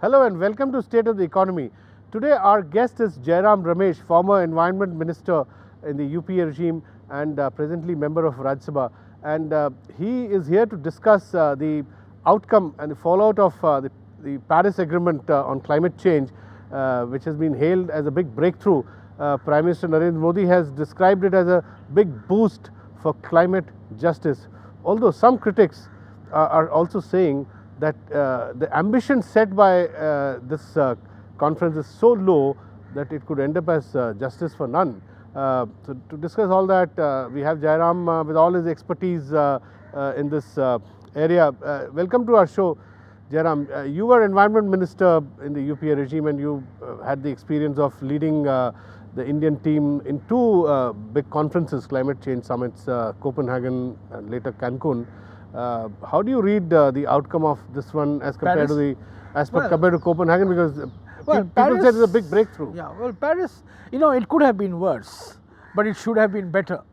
Hello and welcome to State of the Economy. Today our guest is Jairam Ramesh, former Environment Minister in the UPA regime and presently member of Rajya Sabha. And he is here to discuss the outcome and the fallout of the Paris Agreement on climate change, which has been hailed as a big breakthrough. Prime Minister Narendra Modi has described it as a big boost for climate justice. Although some critics are also saying that the ambition set by this conference is so low that it could end up as justice for none. So to discuss all that, we have Jairam with all his expertise in this area. Welcome to our show, Jairam. You were Environment Minister in the UPA regime and you had the experience of leading the Indian team in two big conferences, climate change summits, Copenhagen and later Cancun. How do you read the outcome of this one as compared Paris? compared to Copenhagen? Because people Paris, said it's a big breakthrough. Yeah, well, Paris, it could have been worse, but it should have been better.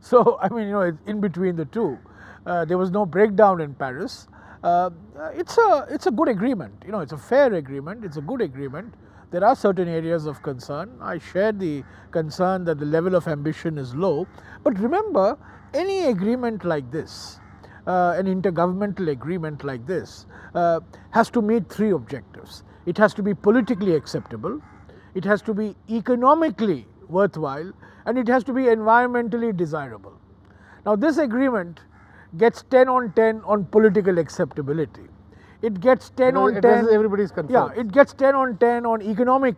So, it's in between the two. There was no breakdown in Paris. It's a good agreement. It's a fair agreement. It's a good agreement. There are certain areas of concern. I share the concern that the level of ambition is low. But remember, any agreement like this, an intergovernmental agreement like this, has to meet three objectives. It has to be politically acceptable, it has to be economically worthwhile, and it has to be environmentally desirable. Now, this agreement gets 10 on 10 on political acceptability. It gets 10 on 10. Everybody's concerned. Yeah, it gets 10 on 10 on economic,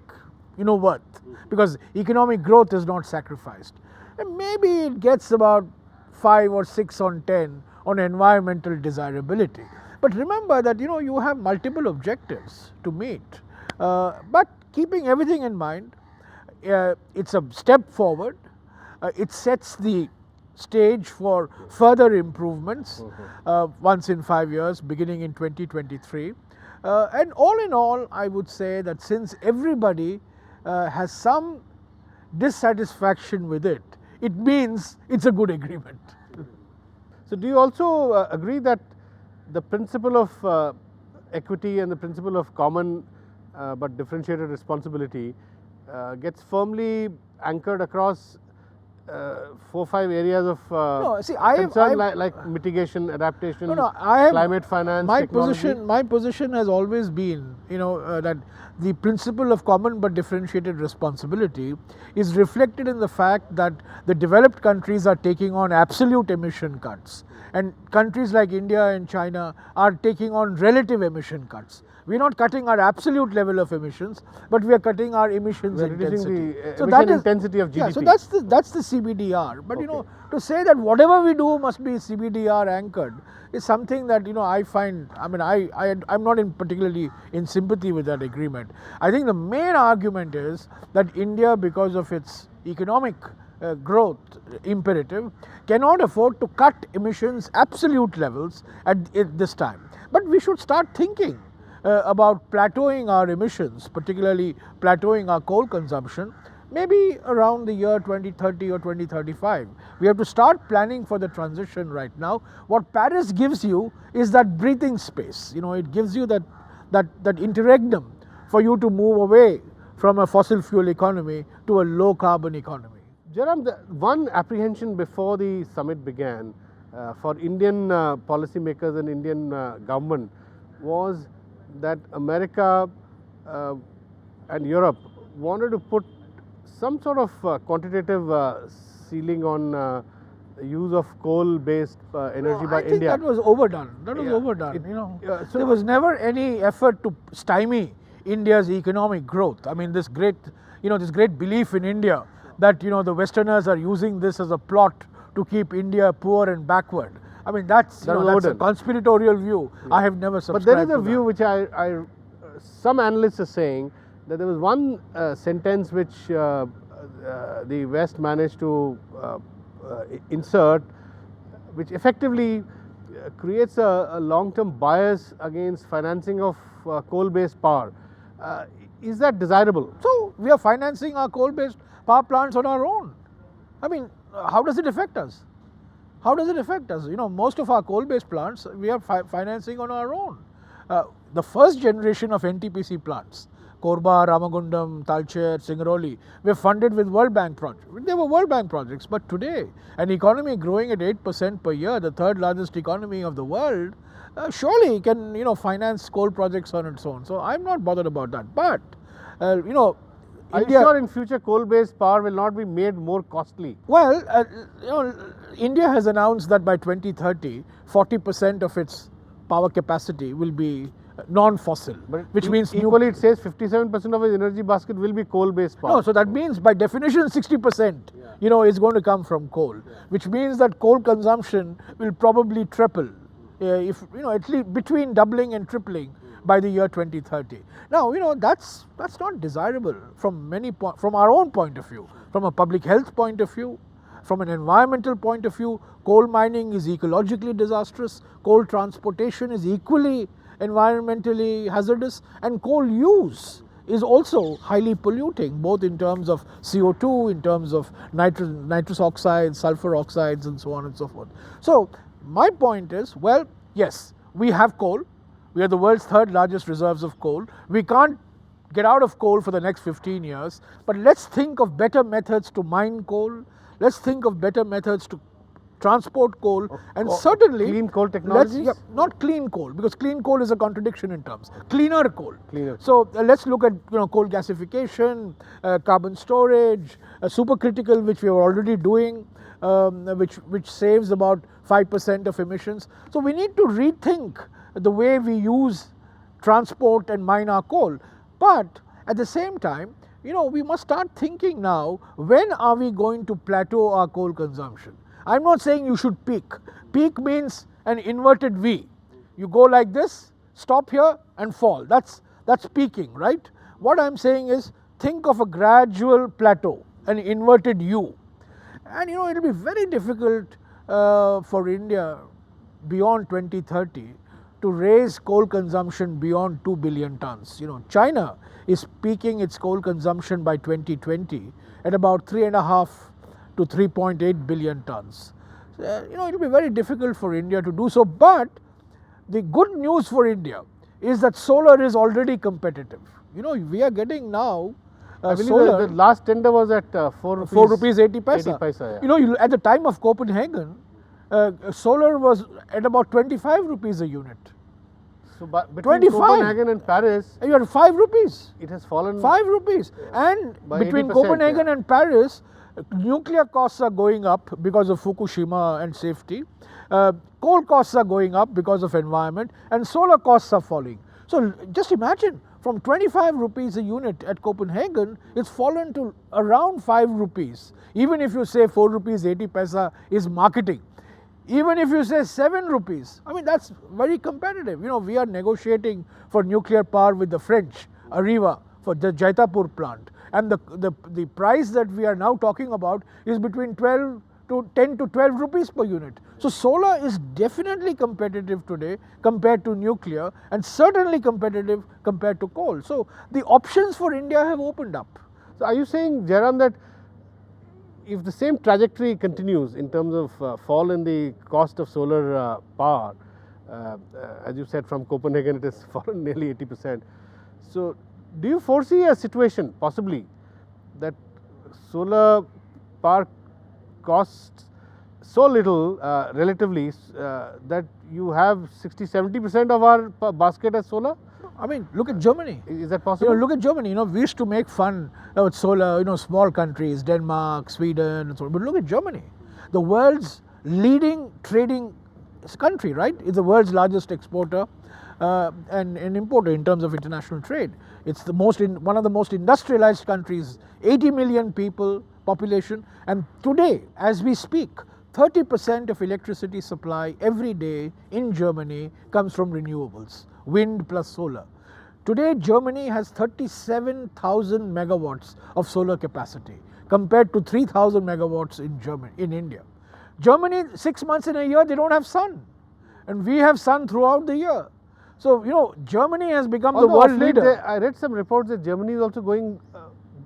worth, because economic growth is not sacrificed. And maybe it gets about 5 or 6 on 10 on environmental desirability. But remember that you have multiple objectives to meet. But keeping everything in mind, it's a step forward. It sets the stage for further improvements once in 5 years, beginning in 2023. And all in all, I would say that since everybody has some dissatisfaction with it, it means it's a good agreement. So do you also agree that the principle of equity and the principle of common but differentiated responsibility gets firmly anchored across 4 or 5 areas of concern, like mitigation, adaptation, climate finance, technology? My position has always been, that the principle of common but differentiated responsibility is reflected in the fact that the developed countries are taking on absolute emission cuts, and countries like India and China are taking on relative emission cuts. We are not cutting our absolute level of emissions, but we are cutting our emissions intensity. So that is intensity of GDP. Yeah, so that's the CBDR. But to say that whatever we do must be CBDR anchored is something that I find. I'm not particularly in sympathy with that agreement. I think the main argument is that India, because of its economic growth imperative, cannot afford to cut emissions absolute levels at this time. But we should start thinking about plateauing our emissions, particularly plateauing our coal consumption, maybe around the year 2030 or 2035. We have to start planning for the transition right now. What Paris gives you is that breathing space. It gives you that interregnum for you to move away from a fossil fuel economy to a low carbon economy. Jairam, the one apprehension before the summit began for Indian policymakers and Indian government was that America and Europe wanted to put some sort of quantitative ceiling on use of coal-based energy by India. I think that was overdone. So there was never any effort to stymie India's economic growth. This great belief in India that the Westerners are using this as a plot to keep India poor and backward. That's a conspiratorial view. Yeah. I have never subscribed to that. But there is a view which some analysts are saying that there was one sentence which the West managed to insert, which effectively creates a long-term bias against financing of coal-based power. Is that desirable? So we are financing our coal-based power plants on our own. How does it affect us? Most of our coal-based plants we are financing on our own. the first generation of NTPC plants, Korba, Ramagundam, Talcher, Singaroli, were funded with World Bank projects. They were World Bank projects, but today, an economy growing at 8% per year, the third largest economy of the world, surely can finance coal projects on its own. So I'm not bothered about that. But are you sure in future coal-based power will not be made more costly? Well, India has announced that by 2030, 40% of its power capacity will be non-fossil, which means equally it says 57% of its energy basket will be coal-based power. No, so that means by definition 60% is going to come from coal, which means that coal consumption will probably triple, if at least between doubling and tripling by the year 2030. Now that's not desirable from our own point of view, from a public health point of view, from an environmental point of view. Coal mining is ecologically disastrous, coal transportation is equally environmentally hazardous, and coal use is also highly polluting, both in terms of CO2, in terms of nitrous oxides, sulfur oxides, and so on and so forth. So my point is, well, yes, we have coal. We are the world's third largest reserves of coal. We can't get out of coal for the next 15 years, but let's think of better methods to mine coal. Let's think of better methods to transport coal, and certainly clean coal technologies. Not clean coal, because clean coal is a contradiction in terms. Cleaner coal. So let's look at coal gasification, carbon storage, supercritical, which we are already doing, which saves about 5% of emissions. So we need to rethink the way we use, transport and mine our coal. But at the same time, we must start thinking now, when are we going to plateau our coal consumption? I'm not saying you should peak. Peak means an inverted V. You go like this, stop here and fall. That's peaking, right? What I'm saying is, think of a gradual plateau, an inverted U. And it'll be very difficult for India beyond 2030 to raise coal consumption beyond 2 billion tons. China is peaking its coal consumption by 2020 at about 3.5 to 3.8 billion tons. It will be very difficult for India to do so, but the good news for India is that solar is already competitive. We are getting now I believe solar. The last tender was at 4 rupees 80 paisa. Yeah. At the time of Copenhagen, solar was at about 25 rupees a unit. So between 25. Copenhagen and Paris, you are 5 rupees. It has fallen 5 rupees. And between 80%, Copenhagen and Paris, nuclear costs are going up because of Fukushima and safety. Coal costs are going up because of environment, and solar costs are falling. So just imagine, from 25 rupees a unit at Copenhagen, it's fallen to around 5 rupees. Even if you say 4 rupees 80 paisa is marketing, even if you say 7 rupees, that's very competitive. We are negotiating for nuclear power with the French, Areva, for the Jaitapur plant. And the price that we are now talking about is between 10 to 12 rupees per unit. So solar is definitely competitive today compared to nuclear, and certainly competitive compared to coal. So the options for India have opened up. So are you saying, Jairam, that if the same trajectory continues in terms of fall in the cost of solar power, as you said, from Copenhagen it has fallen nearly 80%. So do you foresee a situation possibly that solar power costs so little relatively that you have 60-70% of our basket as solar? Look at Germany. Is that possible? Look at Germany. We used to make fun about solar, small countries, Denmark, Sweden, and so on. But look at Germany, the world's leading trading country, right? It's the world's largest exporter and importer in terms of international trade. It's one of the most industrialized countries, 80 million people population, and today, as we speak, 30% of electricity supply every day in Germany comes from renewables, wind plus solar. Today, Germany has 37,000 megawatts of solar capacity compared to 3,000 megawatts in India. Germany, 6 months in a year, they don't have sun, and we have sun throughout the year. So, Germany has become the world leader. I read some reports that Germany is also going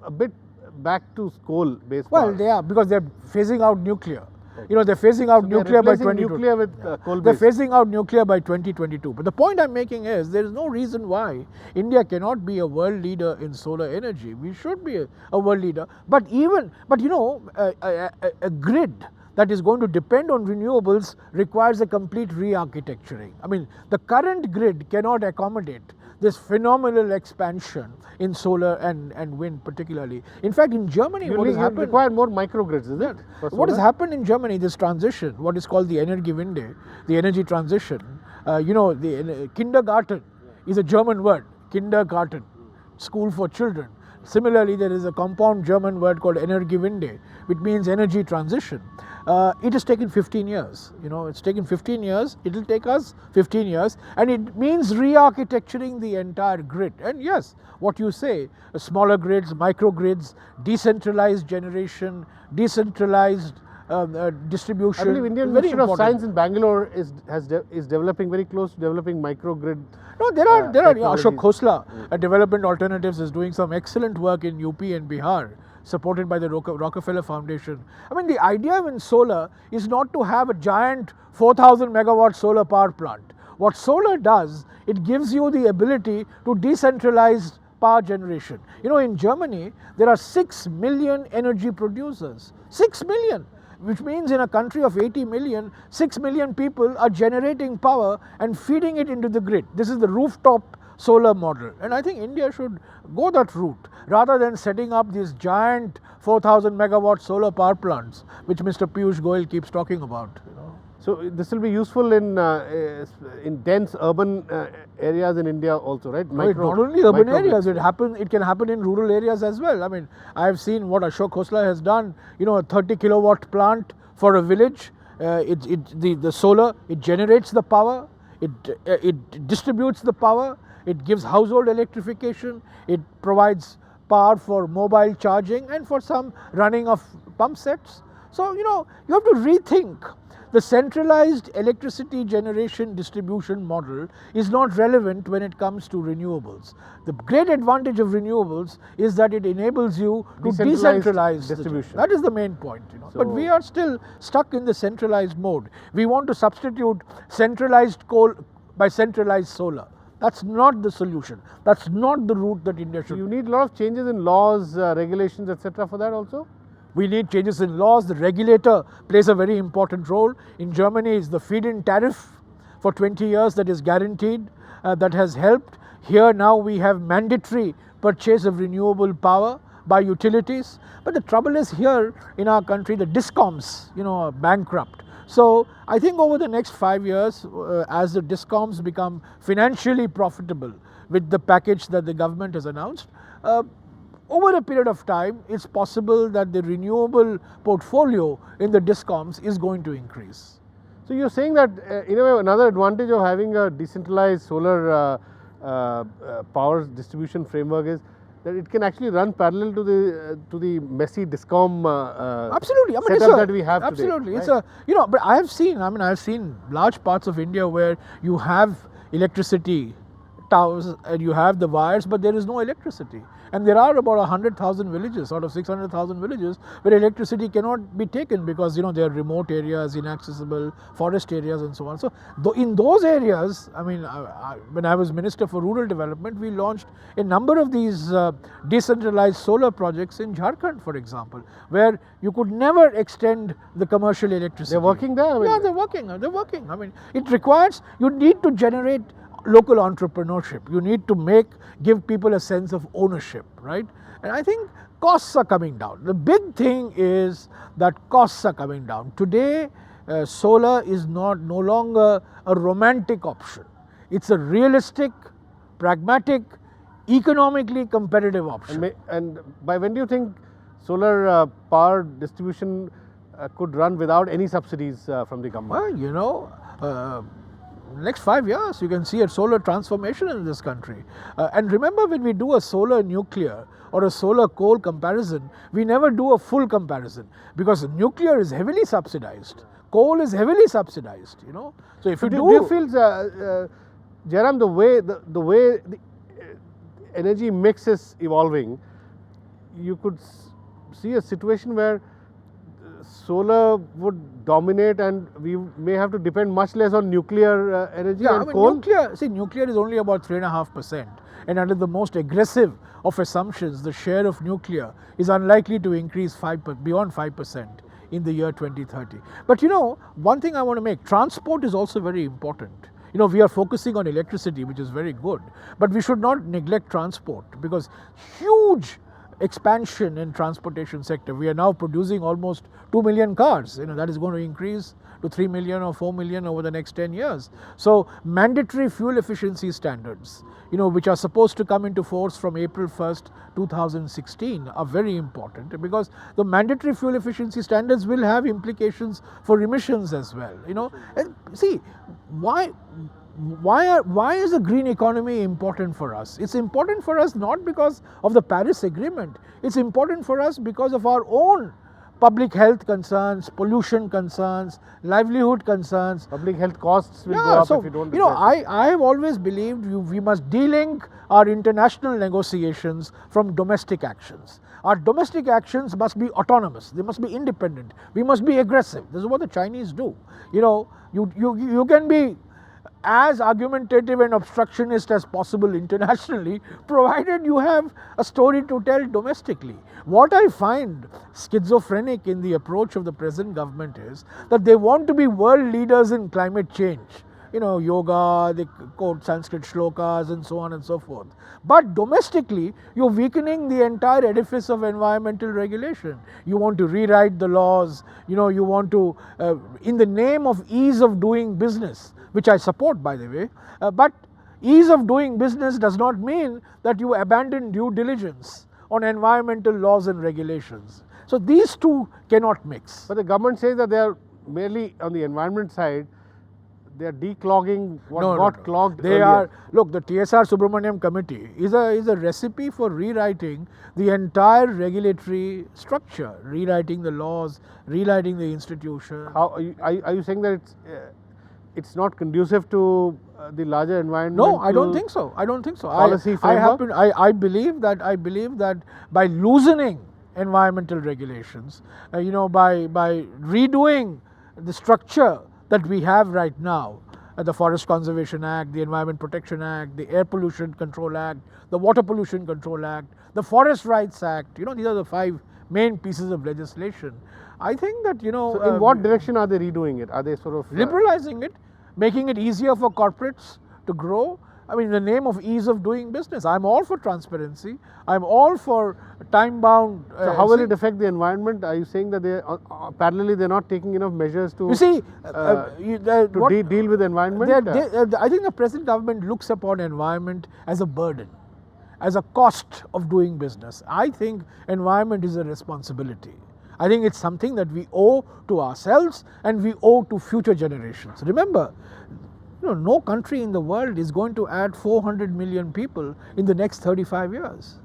a bit back to coal-based power. Well, they are, because they are phasing out nuclear. You know, they're phasing out So they're nuclear by replacing 2022. nuclear with They're coal-based. phasing out nuclear by 2022. But the point I'm making is there is no reason why India cannot be a world leader in solar energy. We should be a world leader. But you know, a grid that is going to depend on renewables requires a complete re-architecturing. I mean, the current grid cannot accommodate this phenomenal expansion in solar and wind particularly. In fact, in Germany, what has happened... require more microgrids, is it? What has happened in Germany, this transition, what is called the Energiewende, the energy transition, you know, the kindergarten is a German word, kindergarten, school for children. Similarly, there is a compound German word called Energiewende, which means energy transition. It has taken 15 years, you know, it's taken 15 years, it will take us 15 years, and it means re-architecturing the entire grid. And yes, what you say, smaller grids, microgrids, decentralized generation, decentralized distribution. I believe Indian Ministry of Science in Bangalore is developing, very close to developing microgrid. No, there are Ashok Khosla at Development Alternatives is doing some excellent work in UP and Bihar, supported by the Rockefeller Foundation. I mean, the idea in solar is not to have a giant 4,000 megawatt solar power plant. What solar does, it gives you the ability to decentralize power generation. You know, in Germany, there are 6 million energy producers. 6 million! Which means in a country of 80 million, 6 million people are generating power and feeding it into the grid. This is the rooftop solar model, and I think India should go that route rather than setting up these giant 4,000 megawatt solar power plants, which Mr. Piyush Goyal keeps talking about. You know. So this will be useful in dense urban areas in India also, right? Not only urban areas, it can happen in rural areas as well. I mean, I have seen what Ashok Khosla has done. You know, a 30 kilowatt plant for a village. The solar, it generates the power, it distributes the power, it gives household electrification, it provides power for mobile charging and for some running of pump sets. So, you know, you have to rethink. The centralized electricity generation distribution model is not relevant when it comes to renewables. The great advantage of renewables is that it enables you to decentralize distribution. That is the main point. You know. But we are still stuck in the centralized mode. We want to substitute centralized coal by centralized solar. That's not the solution. That's not the route that India should. You need a lot of changes in laws, regulations, etc. for that also? We need changes in laws. The regulator plays a very important role. In Germany, it's the feed-in tariff for 20 years that is guaranteed, that has helped. Here now we have mandatory purchase of renewable power by utilities. But the trouble is here in our country, the DISCOMs, you know, are bankrupt. So I think over the next 5 years, as the DISCOMs become financially profitable with the package that the government has announced, over a period of time, it's possible that the renewable portfolio in the DISCOMs is going to increase. So you're saying that in a way, another advantage of having a decentralized solar power distribution framework is that it can actually run parallel to the messy DISCOM absolutely. I mean, setup that we have today. Absolutely, right? It's a, you know. But I have seen large parts of India where you have electricity towers and you have the wires, but there is no electricity. And there are about 100,000 villages out of 600,000 villages where electricity cannot be taken because, you know, they are remote areas, inaccessible, forest areas and so on. So in those areas, I mean, when I was Minister for Rural Development, we launched a number of these decentralized solar projects in Jharkhand, for example, where you could never extend the commercial electricity. They're working there? I mean, yeah, they're working. I mean, it requires, you need to generate local entrepreneurship. You need to give people a sense of ownership, right? And I think costs are coming down. The big thing is that costs are coming down. Today, solar is no longer a romantic option. It's a realistic, pragmatic, economically competitive option. And by when do you think solar power distribution could run without any subsidies from the government? Well, you know, next 5 years, you can see a solar transformation in this country. And remember, when we do a solar nuclear or a solar coal comparison, we never do a full comparison because nuclear is heavily subsidized, coal is heavily subsidized. You know, so if do you feel, Jairam, the way the energy mix is evolving, you could see a situation where solar would dominate and we may have to depend much less on nuclear energy Yeah, and I mean, coal? nuclear is only about 3.5%, and under the most aggressive of assumptions, the share of nuclear is unlikely to increase beyond 5% in the year 2030. But one thing I want to make, transport is also very important. We are focusing on electricity, which is very good, but we should not neglect transport, because huge expansion in transportation sector. We are now producing almost 2 million cars. That is going to increase to 3 million or 4 million over the next 10 years. So mandatory fuel efficiency standards, which are supposed to come into force from April 1st, 2016, are very important, because the mandatory fuel efficiency standards will have implications for emissions as well. And see, why is the green economy important for us? It's important for us not because of the Paris Agreement. It's important for us because of our own public health concerns, pollution concerns, livelihood concerns. Public health costs will go up if you don't address it. I have always believed we must de-link our international negotiations from domestic actions. Our domestic actions must be autonomous. They must be independent. We must be aggressive. This is what the Chinese do. You can be as argumentative and obstructionist as possible internationally, provided you have a story to tell domestically. What I find schizophrenic in the approach of the present government is that they want to be world leaders in climate change. Yoga, they quote Sanskrit shlokas and so on and so forth. But domestically, you're weakening the entire edifice of environmental regulation. You want to rewrite the laws, you want to, in the name of ease of doing business, which I support, by the way, but ease of doing business does not mean that you abandon due diligence on environmental laws and regulations. So these two cannot mix. But the government says that they are merely on the environment side, they are declogging what got clogged earlier. Look, the TSR Subramaniam committee is a recipe for rewriting the entire regulatory structure, rewriting the laws, rewriting the institution. How are you saying that it's not conducive to the larger environment? No, I don't think so. Policy framework? I believe that by loosening environmental regulations, by redoing the structure that we have right now, the Forest Conservation Act, the Environment Protection Act, the Air Pollution Control Act, the Water Pollution Control Act, the Forest Rights Act, these are the 5 main pieces of legislation. I think that, So in what direction are they redoing it? Are they sort of liberalizing it, making it easier for corporates to grow? I mean, in the name of ease of doing business. I'm all for transparency. I'm all for time-bound. So how will it affect the environment? Are you saying that they parallelly they're not taking enough measures to deal with the environment? I think the present government looks upon environment as a burden, as a cost of doing business. I think environment is a responsibility. I think it's something that we owe to ourselves and we owe to future generations. Remember, no country in the world is going to add 400 million people in the next 35 years.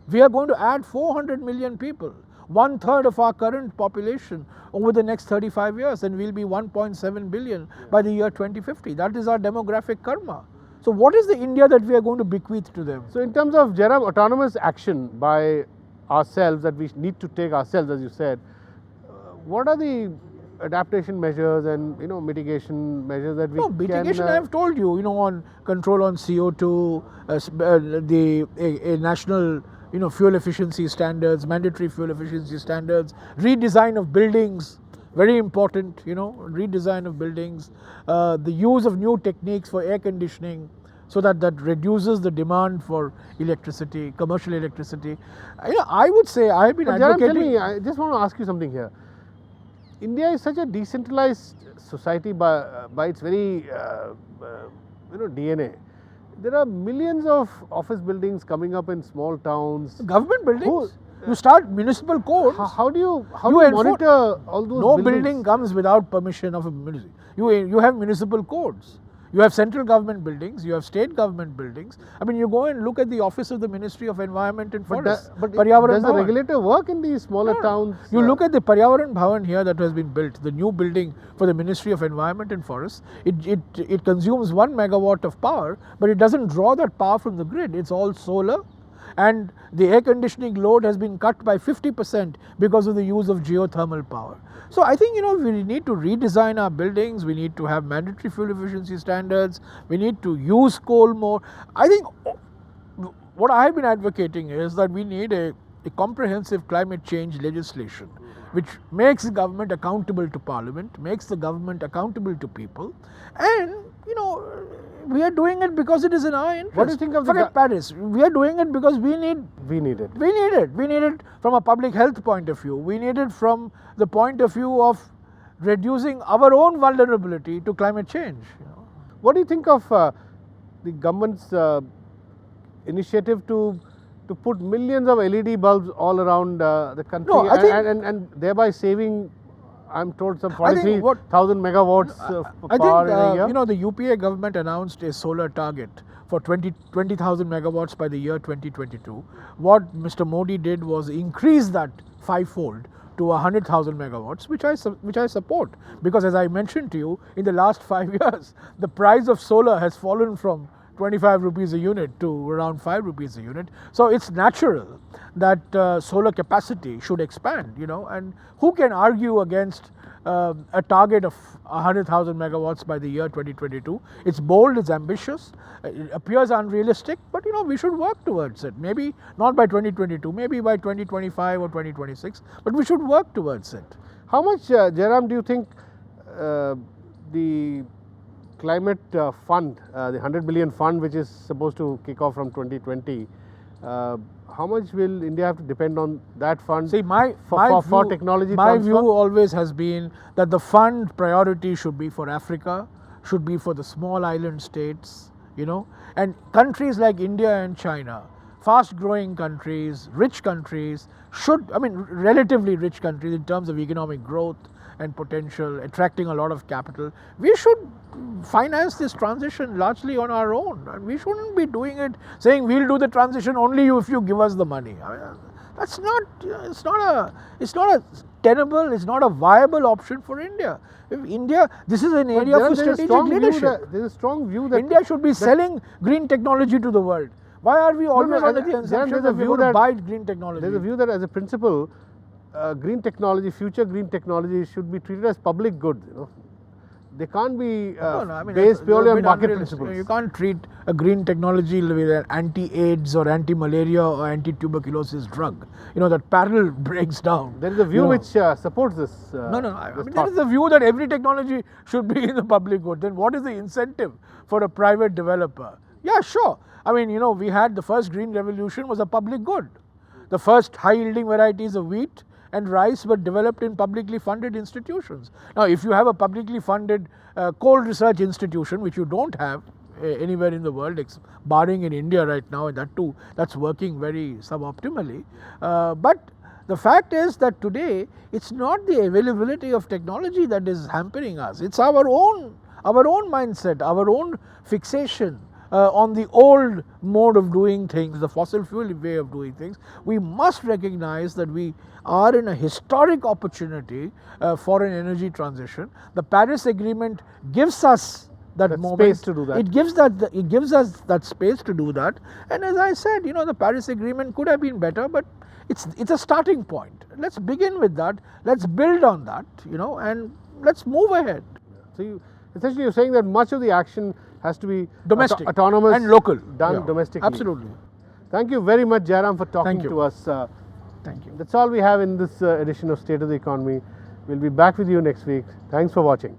We are going to add 400 million people, 1/3 of our current population over the next 35 years, and we'll be 1.7 billion by the year 2050. That is our demographic karma. So what is the India that we are going to bequeath to them? So in terms of, Jairam, autonomous action by ourselves that we need to take ourselves, as you said, what are the adaptation measures and mitigation measures that we can... mitigation I have told you, on control on CO2, the national fuel efficiency standards, mandatory fuel efficiency standards, redesign of buildings, very important, redesign of buildings, the use of new techniques for air conditioning, so that reduces the demand for electricity, commercial electricity. I would say I have been advocating... Jairam, tell me, I just want to ask you something here. India is such a decentralized society by its very DNA. There are millions of office buildings coming up in small towns. Government buildings? You start municipal codes. How do you monitor all those No buildings? building comes without permission of a municipality. You have municipal codes. You have central government buildings, you have state government buildings. I mean, you go and look at the office of the Ministry of Environment and Forests. But does the regulator work in these smaller towns? You look at the Paryavaran Bhavan here that has been built, the new building for the Ministry of Environment and Forests. It consumes 1 megawatt of power, but it doesn't draw that power from the grid. It's all solar. and the air conditioning load has been cut by 50% because of the use of geothermal power. So I think we need to redesign our buildings, we need to have mandatory fuel efficiency standards, we need to use coal more. I think what I have been advocating is that we need a comprehensive climate change legislation which makes the government accountable to Parliament, makes the government accountable to people, and we are doing it because it is in our interest. What do you think of Forget Paris. We are doing it because we need it. We need it from a public health point of view. We need it from the point of view of reducing our own vulnerability to climate change. What do you think of the government's initiative to put millions of LED bulbs all around the country, No, I think, and thereby saving, I'm told, some 43,000 megawatts of I power think, in a year? the UPA government announced a solar target for 20,000 megawatts by the year 2022. What Mr. Modi did was increase that fivefold to 100,000 megawatts, which I support, because as I mentioned to you, in the last 5 years, the price of solar has fallen from 25 rupees a unit to around 5 rupees a unit. So it's natural that solar capacity should expand, and who can argue against a target of 100,000 megawatts by the year 2022? It's bold, it's ambitious, it appears unrealistic, but we should work towards it. Maybe not by 2022, maybe by 2025 or 2026, but we should work towards it. How much, Jairam, do you think the climate fund, the 100 billion fund which is supposed to kick off from 2020, how much will India have to depend on that fund? See, for technology my transfer? view always has been that the fund priority should be for Africa, should be for the small island states, and countries like India and China, fast growing countries, rich countries, relatively rich countries in terms of economic growth and potential, attracting a lot of capital. We should finance this transition largely on our own, and we shouldn't be doing it saying we'll do the transition only if you give us the money. That's not, it's not a tenable, it's not a viable option for India. If India, this is an area for strategic leadership. There is a strong view that India should be selling green technology to the world. Why are we always under the assumption that we are going to buy green technology? There's a view that as a principle, green technology, future green technology should be treated as public good. They can't be based purely on market principles. You can't treat a green technology with an anti-AIDS or anti-malaria or anti-tuberculosis drug. That parallel breaks down. There is a view which supports this. There is a view that every technology should be in the public good. Then what is the incentive for a private developer? Yeah, sure. We had the first green revolution was a public good. The first high-yielding varieties of wheat and rice were developed in publicly funded institutions. Now, if you have a publicly funded coal research institution, which you don't have anywhere in the world, barring in India right now, and that too, that's working very suboptimally. But the fact is that today, it's not the availability of technology that is hampering us. It's our own mindset, our own fixation on the old mode of doing things, the fossil fuel way of doing things. We must recognize that we are in a historic opportunity for an energy transition. The Paris Agreement gives us that moment, space to do that. It gives us that space to do that. And as I said, the Paris Agreement could have been better, but it's a starting point. Let's begin with that. Let's build on that, and let's move ahead. So essentially, you're saying that much of the action has to be domestic, autonomous and local, done domestically. Absolutely. Thank you very much, Jairam, for talking to us. Thank you. That's all we have in this edition of State of the Economy. We'll be back with you next week. Thanks for watching.